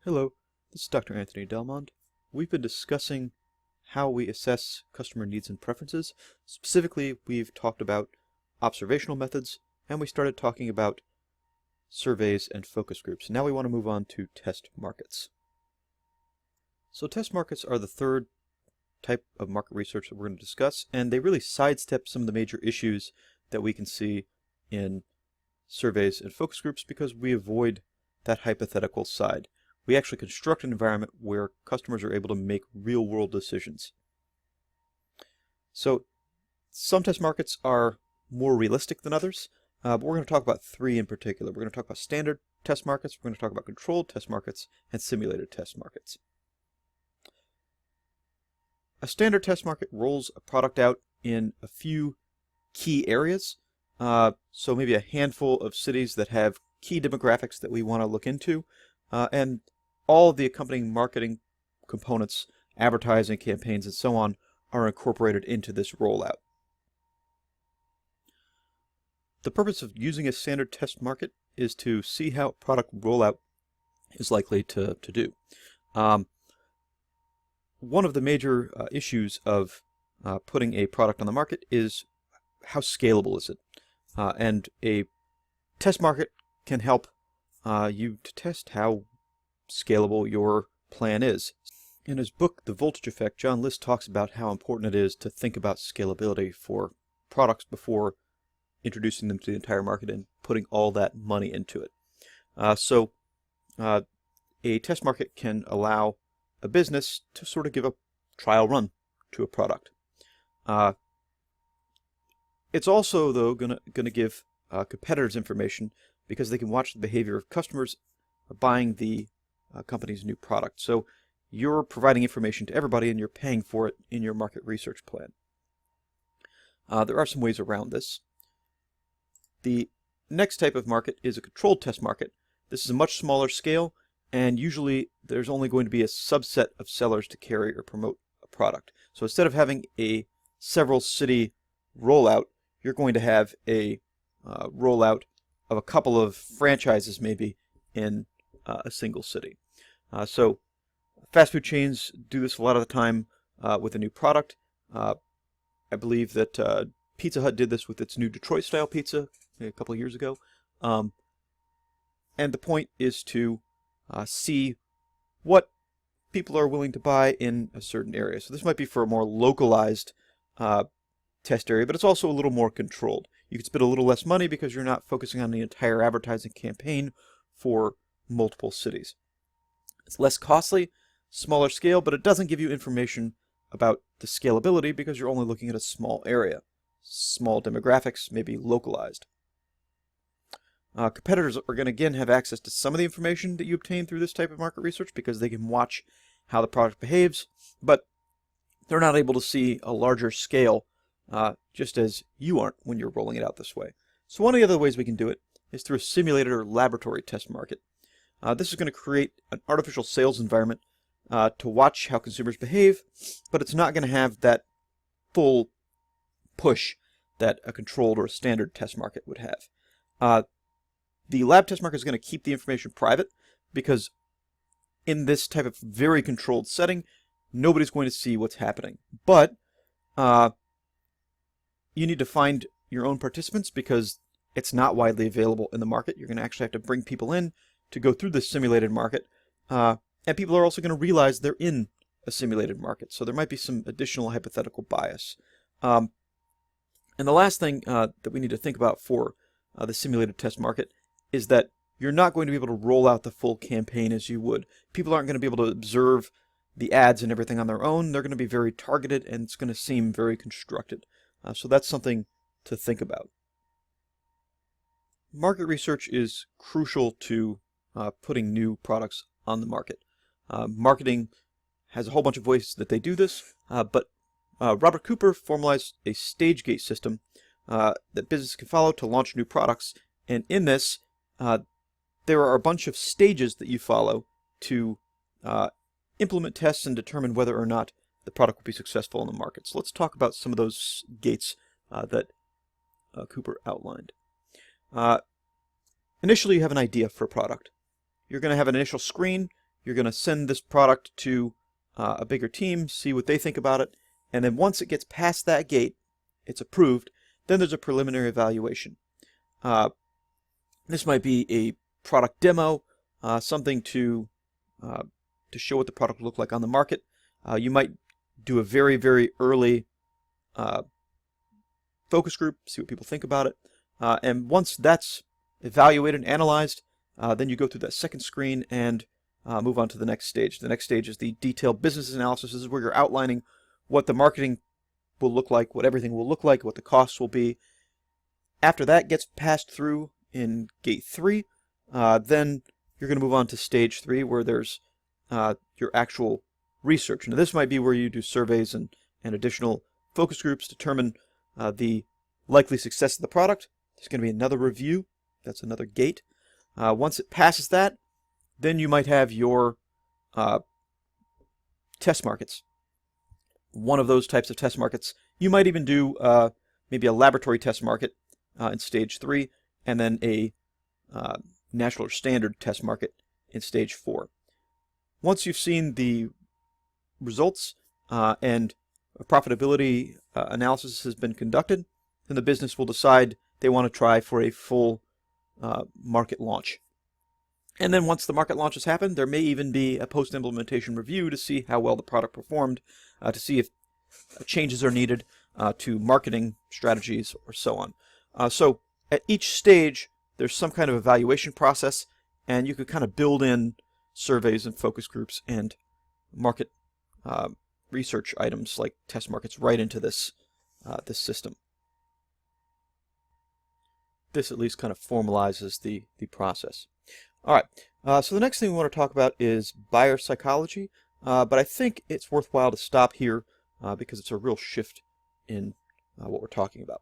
Hello, this is Dr. Anthony Delmond. We've been discussing how we assess customer needs and preferences. Specifically, we've talked about observational methods, and we started talking about surveys and focus groups. Now we want to move on to test markets. So test markets are the third type of market research that we're going to discuss, and they really sidestep some of the major issues that we can see in surveys and focus groups because we avoid that hypothetical side. We actually construct an environment where customers are able to make real-world decisions. So some test markets are more realistic than others, but we're going to talk about three in particular. We're going to talk about standard test markets, we're going to talk about controlled test markets, and simulated test markets. A standard test market rolls a product out in a few key areas, so maybe a handful of cities that have key demographics that we want to look into, and all of the accompanying marketing components, advertising campaigns, and so on are incorporated into this rollout. The purpose of using a standard test market is to see how product rollout is likely to do. One of the major issues of putting a product on the market is how scalable is it? And a test market can help you to test how scalable your plan is. In his book, The Voltage Effect, John List talks about how important it is to think about scalability for products before introducing them to the entire market and putting all that money into it. So a test market can allow a business to sort of give a trial run to a product. It's also, though, going to give competitors information because they can watch the behavior of customers buying the company's new product. So you're providing information to everybody and you're paying for it in your market research plan. There are some ways around this. The next type of market is a controlled test market. This is a much smaller scale, and usually there's only going to be a subset of sellers to carry or promote a product. So instead of having a several city rollout, you're going to have a rollout of a couple of franchises maybe in a single city. So fast food chains do this a lot of the time with a new product. I believe that Pizza Hut did this with its new Detroit-style pizza a couple of years ago. And the point is to see what people are willing to buy in a certain area. So this might be for a more localized test area, but it's also a little more controlled. You can spend a little less money because you're not focusing on the entire advertising campaign for multiple cities. It's less costly, smaller scale, but it doesn't give you information about the scalability because you're only looking at a small area. Small demographics, maybe localized. Competitors are going to again have access to some of the information that you obtain through this type of market research because they can watch how the product behaves, but they're not able to see a larger scale just as you aren't when you're rolling it out this way. So one of the other ways we can do it is through a simulated or laboratory test market. This is going to create an artificial sales environment to watch how consumers behave, but it's not going to have that full push that a controlled or a standard test market would have. The lab test market is going to keep the information private because in this type of very controlled setting, nobody's going to see what's happening. But you need to find your own participants because it's not widely available in the market. You're going to actually have to bring people in to go through this simulated market. And people are also going to realize they're in a simulated market. So there might be some additional hypothetical bias. And the last thing that we need to think about for the simulated test market is that you're not going to be able to roll out the full campaign as you would. People aren't going to be able to observe the ads and everything on their own. They're going to be very targeted and it's going to seem very constructed. So that's something to think about. Market research is crucial to putting new products on the market. Marketing has a whole bunch of ways that they do this, but Robert Cooper formalized a stage gate system that businesses can follow to launch new products. And in this, there are a bunch of stages that you follow to implement tests and determine whether or not the product will be successful in the market. So let's talk about some of those gates that Cooper outlined. Initially, you have an idea for a product. You're going to have an initial screen you're going to send this product to a bigger team, see what they think about it, and then once it gets past that gate, it's approved, then there's a preliminary evaluation. This might be a product demo, something to show what the product will look like on the market. You might do a very, very early focus group, see what people think about it. And once that's evaluated and analyzed, then you go through that second screen and move on to the next stage. The next stage is the detailed business analysis. This is where you're outlining what the marketing will look like, what everything will look like, what the costs will be. After that gets passed through in gate 3, then you're going to move on to stage 3, where there's your actual research. Now this might be where you do surveys and additional focus groups, determine the likely success of the product. There's going to be another review. That's another gate. Once it passes that, then you might have your test markets. One of those types of test markets, you might even do maybe a laboratory test market in stage 3, and then a national or standard test market in stage 4. Once you've seen the results and a profitability analysis has been conducted, then the business will decide they want to try for a full market launch. And then once the market launch has happened, there may even be a post-implementation review to see how well the product performed, to see if changes are needed to marketing strategies or so on. So at each stage, there's some kind of evaluation process, and you could kind of build in surveys and focus groups and market research items like test markets right into this system. This at least kind of formalizes the process. All right, so the next thing we want to talk about is buyer psychology, but I think it's worthwhile to stop here because it's a real shift in what we're talking about.